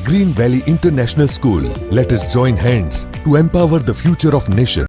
Green Valley International School. Let us join hands to empower the future of nation.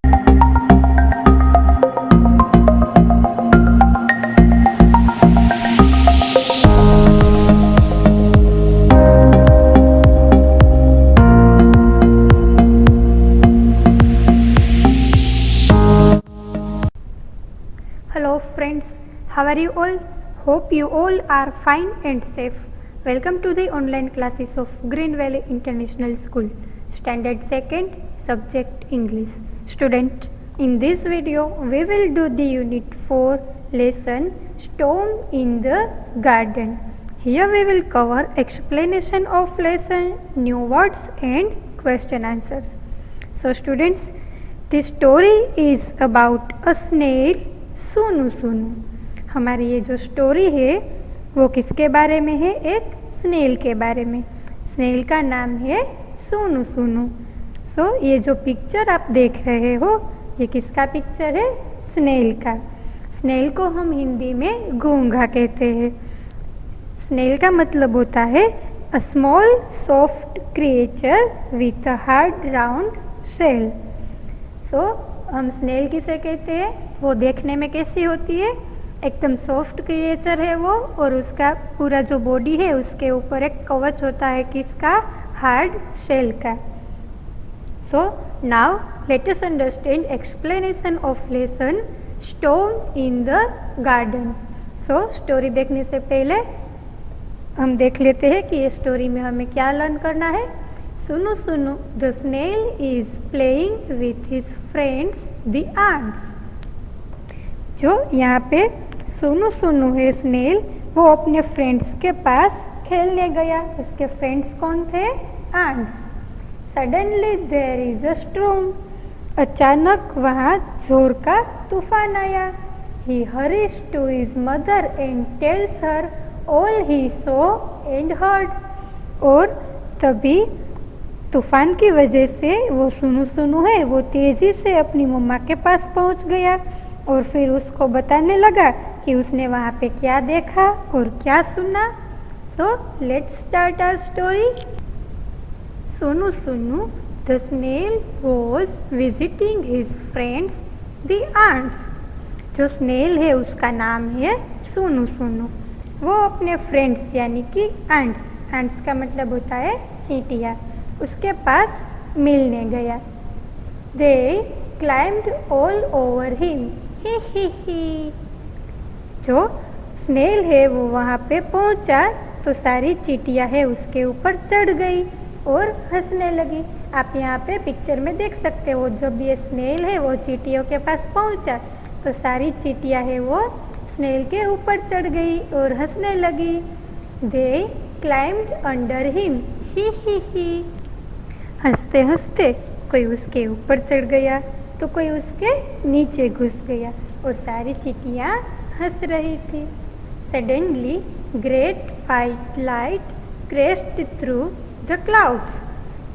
Hello friends, how are you all? Hope you all are fine and safe. Welcome to the online classes of Green Valley International School, Standard 2nd, Subject English. Student, in this video we will do the Unit 4 lesson Storm in the Garden. Here we will cover explanation of lesson, new words and question answers. So students, this story is about a snail Sonu Sonu. हमारी ये जो story है वो किसके बारे में है? एक स्नेल के बारे में। स्नेल का नाम है सोनू सोनू। ये जो पिक्चर आप देख रहे हो ये किसका पिक्चर है? स्नेल का। स्नेल को हम हिंदी में घोंघा कहते हैं। स्नेल का मतलब होता है a small soft creature with a hard round shell. हम स्नेल किसे कहते हैं? वो देखने में कैसी होती है? एकदम सॉफ्ट क्रिएचर है वो, और उसका पूरा जो बॉडी है उसके ऊपर एक कवच होता है किसका? हार्ड शेल का। Now let us understand explanation of lesson storm in the garden. Story देखने से पहले हम देख लेते हैं कि ये स्टोरी में हमें क्या लर्न करना है। सुनो सुनो, the snail is playing with his friends the ants. जो यहाँ पे सोनू सोनू है स्नेल, वो अपने फ्रेंड्स के पास खेलने गया। उसके फ्रेंड्स कौन थे? Ants. Suddenly there is a storm. अचानक वहाँ जोर का तूफान आया। He hurries to his mother and tells her all he saw and heard. और तभी तूफान की वजह से वो सोनू सोनू है वो तेजी से अपनी मम्मा के पास पहुंच गया और फिर उसको बताने लगा कि उसने वहाँ पे क्या देखा और क्या सुना। Let's start our story. Sonu Sonu, the snail was visiting his friends the ants. जो स्नेल है उसका नाम है सोनू सोनू। वो अपने फ्रेंड्स यानी कि आंट्स का मतलब होता है चींटियाँ, उसके पास मिलने गया। दे क्लाइम्ड ऑल ओवर हिम। ही। जो स्नेल है वो वहाँ पे पहुँचा तो सारी चींटियाँ है उसके ऊपर चढ़ गई और हंसने लगी। आप यहाँ पे पिक्चर में देख सकते हो, जब ये स्नेल है वो चींटियों के पास पहुँचा तो सारी चींटियाँ है वो स्नेल के ऊपर चढ़ गई और हंसने लगी। दे क्लाइम्ड अंडर हिम। ही। हंसते हंसते कोई उसके ऊपर चढ़ गया तो कोई उसके नीचे घुस गया और सारी चींटियाँ हंस रही थी। Suddenly great white light crest through the clouds.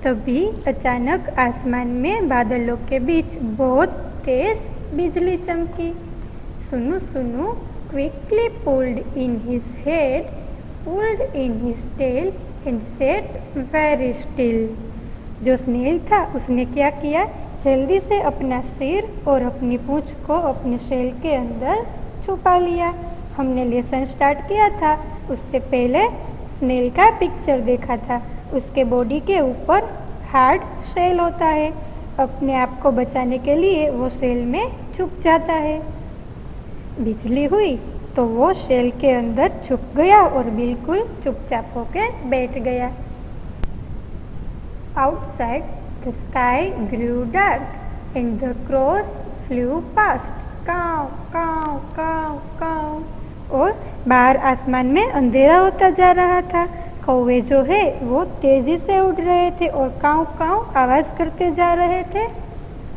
तभी अचानक आसमान में बादलों के बीच बहुत तेज बिजली चमकी। Sunu Sunu quickly pulled in his head, pulled in his tail and set very still. जो स्नेल था उसने क्या किया? जल्दी से अपना सिर और अपनी पूंछ को अपने शेल के अंदर छुपा लिया। हमने लेसन स्टार्ट किया था उससे पहले स्नेल का पिक्चर देखा था। उसके बॉडी के ऊपर हार्ड शेल होता है। अपने आप को बचाने के लिए वो शेल में छुप जाता है। बिजली हुई तो वो शेल के अंदर छुप गया और बिल्कुल चुपचाप होकर बैठ गया। Outside, the sky grew dark and the crows flew past. काव काव काव काव। और बाहर आसमान में अंधेरा होता जा रहा था। कौवे जो है वो तेजी से उड़ रहे थे और काव काव आवाज करते जा रहे थे।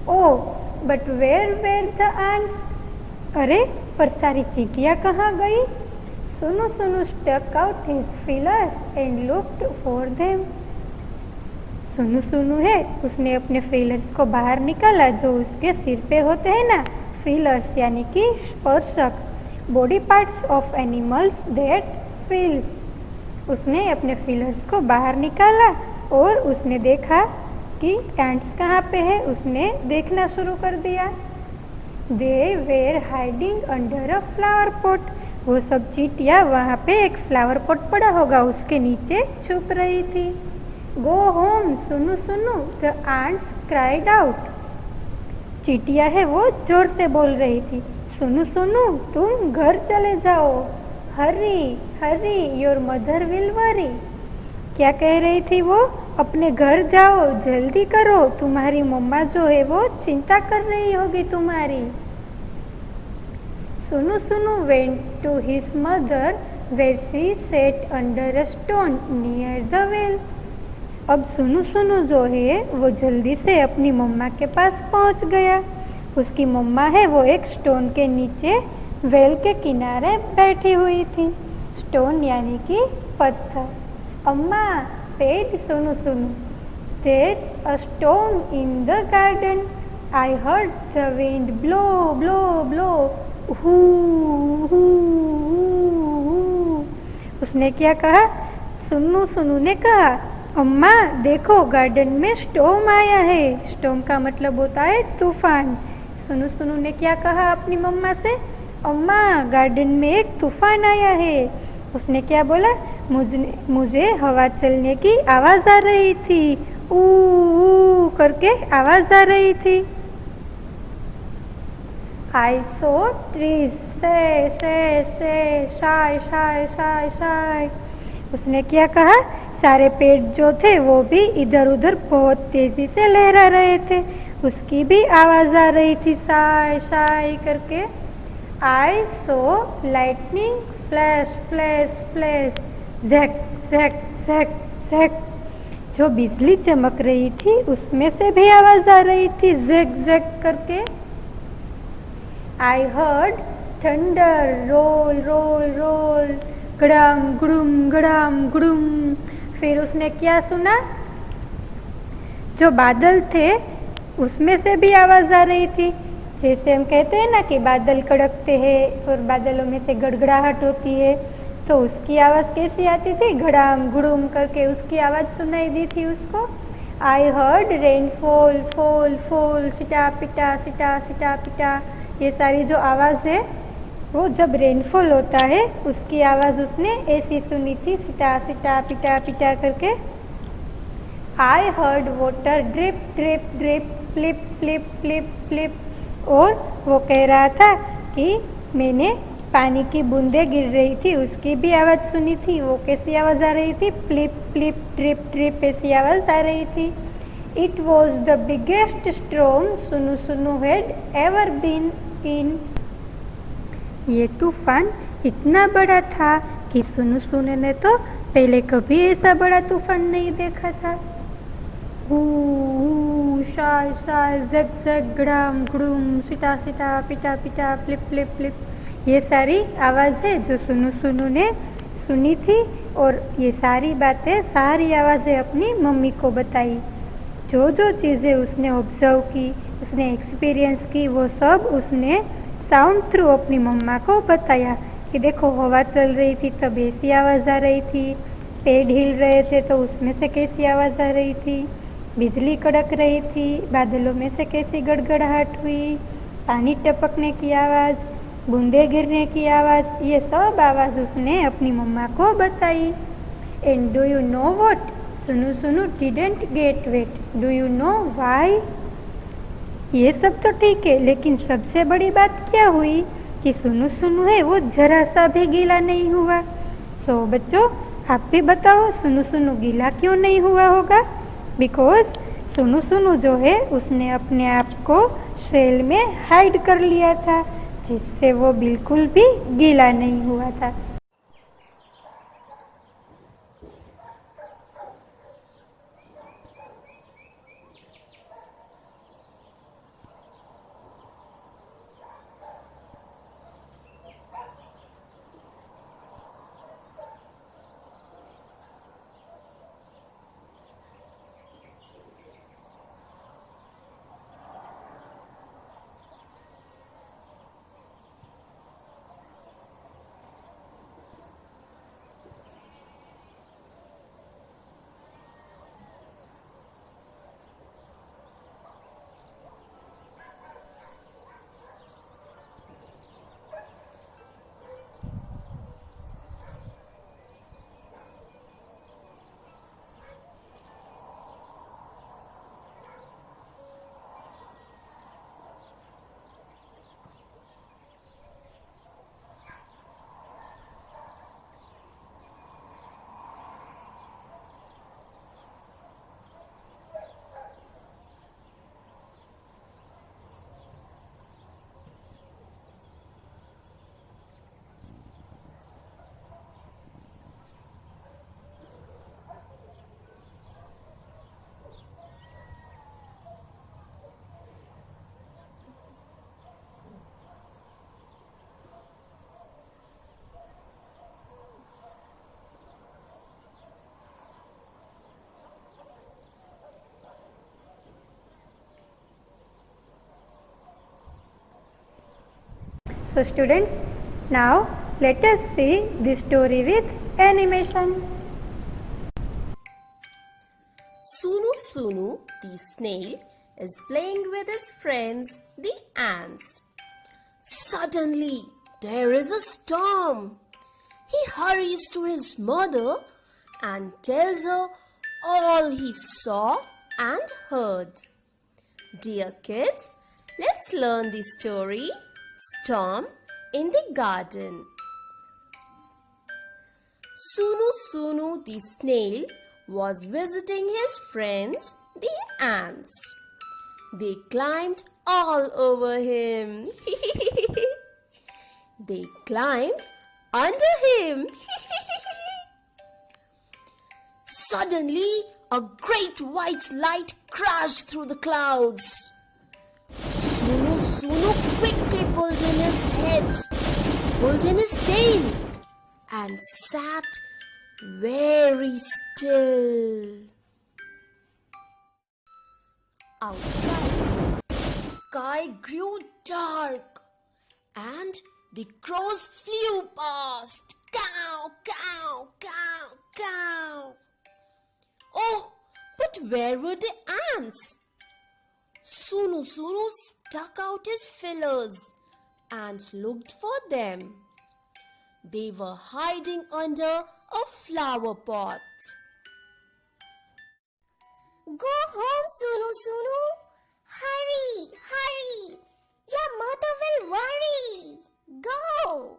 Oh but where were the ants. अरे पर सारी चींटियाँ कहाँ गई? Sonu Sonu stuck out his feelers and looked for them. Sonu Sonu है उसने अपने फीलर्स को बाहर निकाला, जो उसके सिर पे होते हैं ना, फीलर्स यानी कि स्पर्शक, body parts of animals that feels. उसने अपने फीलर्स को बाहर निकाला और उसने देखा कि एंट्स कहाँ पे है। उसने देखना शुरू कर दिया। They were hiding under a flower pot. वो सब चींटियाँ वहाँ पे एक फ्लावर पॉट पड़ा होगा उसके नीचे छुप रही थी। गो होम सुनु सुनु द एंट्स क्राइड आउट। चींटियाँ है वो जोर से बोल रही थी, सुनु सुनु तुम घर चले जाओ। Hari Hari your mother will worry. क्या कह रही थी वो? अपने घर जाओ, जल्दी करो, तुम्हारी मम्मा जो है वो चिंता कर रही होगी तुम्हारी। Sunu Sunu went to his mother where she set under a stone near the well. अब सुनु सुनु जो है वो जल्दी से अपनी मम्मा के पास पहुंच गया। उसकी मम्मा है वो एक स्टोन के नीचे वेल के किनारे बैठी हुई थी। स्टोन यानी कि पत्थर। अम्मा सेड सुनु सुनु, there's a stone in the garden. I heard the wind blow, blow, blow. hoo, hoo, hoo. उसने क्या कहा? सुन्नू सुनू ने कहा, अम्मा देखो गार्डन में स्टॉर्म आया है। स्टॉर्म का मतलब होता है तूफान। सुनू सुनू ने क्या कहा अपनी मम्मा से? अम्मा गार्डन में एक तूफान आया है। उसने क्या बोला? मुझे हवा चलने की आवाज़ आ रही थी। ऊ करके आवाज़ आ रही थी। आई सो ट्रीज से शाय शाय शाय शाय। उसने क्या कहा? सारे पेड़ जो थे वो भी इधर उधर बहुत तेज़ी से लहरा रहे थे। उसकी भी आवाज़ आ रही थी शाय शाय करके। I saw lightning flash flash flash जैक जैक जैक जैक। जो बिजली चमक रही थी उसमें से भी आवाज़ आ रही थी जैक जैक करके। I heard thunder roll roll roll गड़ाम गुड़ुम गड़ाम गुड़ुम। फिर उसने क्या सुना? जो बादल थे उसमें से भी आवाज़ आ रही थी। जैसे हम कहते हैं ना कि बादल कड़कते हैं और बादलों में से गड़गड़ाहट होती है, तो उसकी आवाज़ कैसी आती थी? घड़ाम गुड़ुम करके उसकी आवाज़ सुनाई दी थी उसको। I heard rain fall fall fall सिटा पिटा सिटा सिटा पिटा। ये सारी जो आवाज़ है वो जब रेनफॉल होता है उसकी आवाज़ उसने ऐसी सुनी थी, सिटा सिटा पिटा पिटा करके। I heard water drip drip drip flip flip flip flip. और वो कह रहा था कि मैंने पानी की बूंदें गिर रही थी उसकी भी आवाज़ सुनी थी। वो कैसी आवाज़ आ रही थी? फ्लिप फ्लिप ड्रिप ड्रिप ऐसी आवाज़ आ रही थी। It was the biggest storm सुनु सुनु हैड एवर बीन इन। ये तूफान इतना बड़ा था कि सुनु सुनु ने तो पहले कभी ऐसा बड़ा तूफान नहीं देखा था। शाय शाय जग जग गड़ाम गुड़ुम सिटा सिटा पिटा पिटा फ्लिप फ्लिप फ्लिप। ये सारी आवाज़ है जो सुनु सुनु ने सुनी थी और ये सारी बातें सारी आवाज़ें अपनी मम्मी को बताई। जो जो चीज़ें उसने ऑब्जर्व की, उसने एक्सपीरियंस की, वो सब उसने साउंड थ्रू अपनी मम्मा को बताया कि देखो हवा चल रही थी तब ऐसी आवाज़ आ रही थी, पेड़ हिल रहे थे तो उसमें से कैसी आवाज़ आ रही थी, बिजली कड़क रही थी, बादलों में से कैसी गड़गड़ाहट हुई, पानी टपकने की आवाज़, बूंदे गिरने की आवाज़, ये सब आवाज़ उसने अपनी मम्मा को बताई। And do you know what? Sunu Sunu didn't get wet. Do you know why? ये सब तो ठीक है, लेकिन सबसे बड़ी बात क्या हुई कि सुनु सुनु है वो जरा सा भी गीला नहीं हुआ। सो बच्चों आप भी बताओ सुनु सुनु गीला क्यों नहीं हुआ होगा? बिकॉज सुनु सुनु जो है उसने अपने आप को शेल में हाइड कर लिया था, जिससे वो बिल्कुल भी गीला नहीं हुआ था। So students, now let us see this story with animation. Sunu Sunu, the snail, is playing with his friends, the ants. Suddenly, there is a storm. He hurries to his mother and tells her all he saw and heard. Dear kids, let's learn the story Storm in the Garden. Sunu Sunu, the snail, was visiting his friends, the ants. They climbed all over him. They climbed under him. Suddenly, a great white light crashed through the clouds. Sunu Sunu quickly pulled in his head, pulled in his tail, and sat very still. Outside, the sky grew dark and the crows flew past. Cow, cow, cow, cow. Oh, but where were the ants? Sunu Sunu stuck out his feelers and looked for them. They were hiding under a flower pot. Go home, Sunu Sunu. Hurry, hurry. Your mother will worry. Go.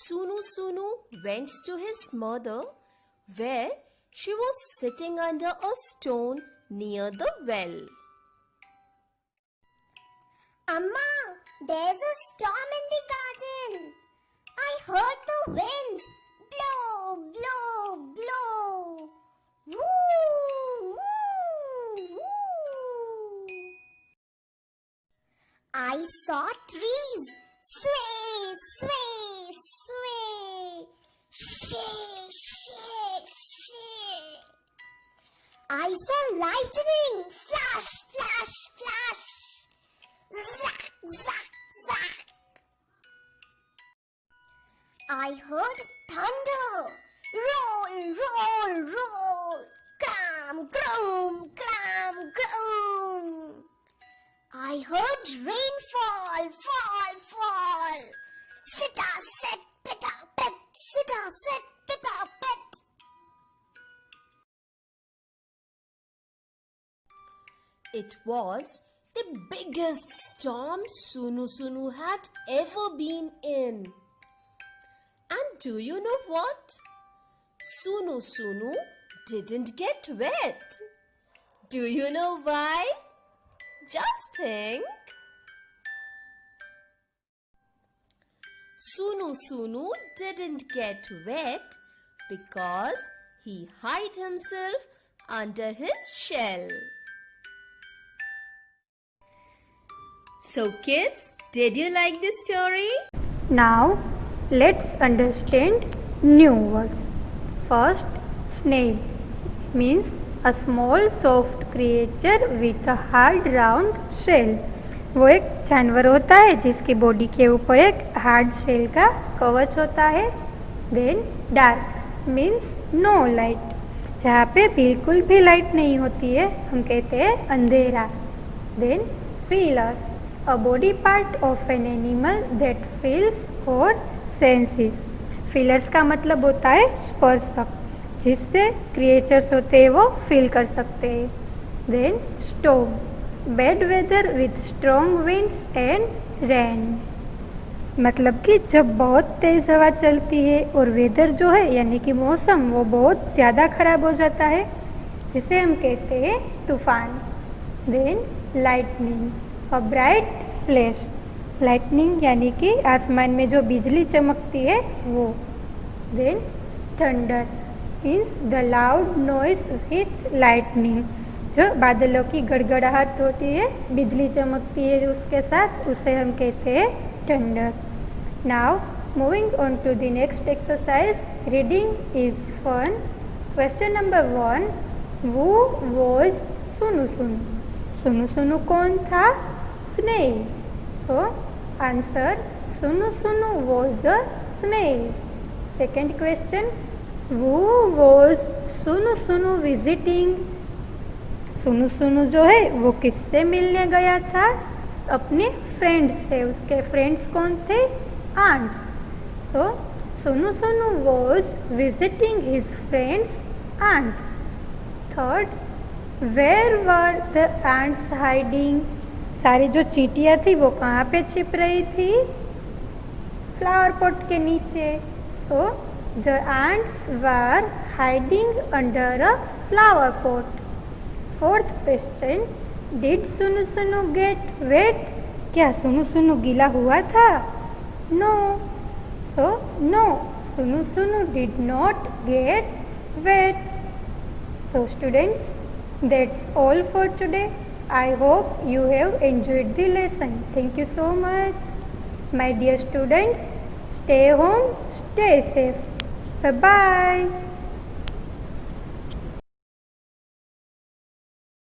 Sunu Sunu went to his mother, where she was sitting under a stone near the well. Amma, there's a storm in the garden. I heard the wind. Blow, blow, blow. Woo, woo, woo. I saw trees sway, sway, sway. Shake, shake, shake. I saw lightning flash, flash, flash. Zack, zack, zack. I heard thunder. Roll, roll, roll. Clam, gloom, clam, gloom. I heard rain fall, fall, fall. Sitta, sit, pitta, pit. Sitta, sit, pitta, pit. It was the biggest storm Sunu Sunu had ever been in. And do you know what? Sunu Sunu didn't get wet. Do you know why? Just think. Sunu Sunu didn't get wet because he hid himself under his shell. So kids, did you like this story? Now let's understand new words. First, snail means a small soft creature with a hard round shell. वो एक जानवर होता है जिसकी body के ऊपर एक hard shell का कवच होता है. Then dark means no light, जहाँ पे बिल्कुल भी लाइट नहीं होती है हम कहते हैं अंधेरा. Then feelers, a body part of an animal that feels or senses. Feelers का मतलब होता है स्पर्शक, जिससे क्रिएचर्स होते हैं वो फील कर सकते हैं. Then storm, bad weather with strong winds and rain, मतलब कि जब बहुत तेज़ हवा चलती है और वेदर जो है यानी कि मौसम वो बहुत ज़्यादा ख़राब हो जाता है, जिसे हम कहते हैं तूफान. Then lightning, a bright flash, lightning यानी कि आसमान में जो बिजली चमकती है वो. Then thunder means the loud noise with lightning, जो बादलों की गड़गड़ाहट होती है, बिजली चमकती है उसके साथ, उसे हम कहते हैं thunder. Now moving on to the next exercise, reading is fun. Question number 1, वो वॉज सुनु सुनु. सुनु सुनु कौन था? snail. So answer, Sunu Sunu was a snail. Second question, who was Sunu Sunu visiting? सुनु सुनु जो है वो किससे मिलने गया था? अपने फ्रेंड्स से. उसके फ्रेंड्स कौन थे? Ants. So Sunu Sunu was visiting his friends ants. Third, where were the ants hiding? सारी जो चींटियाँ थी वो कहाँ पे छिप रही थी? फ्लावर पॉट के नीचे. So the ants were hiding under a flower pot. Fourth question, did Sunu Sunu gate wait? क्या सुनु सुनु गीला हुआ था? No. So no, Sunu Sunu did not get wet. So students, that's all for today. I hope you have enjoyed the lesson. Thank you so much. My dear students, stay home, stay safe. Bye bye.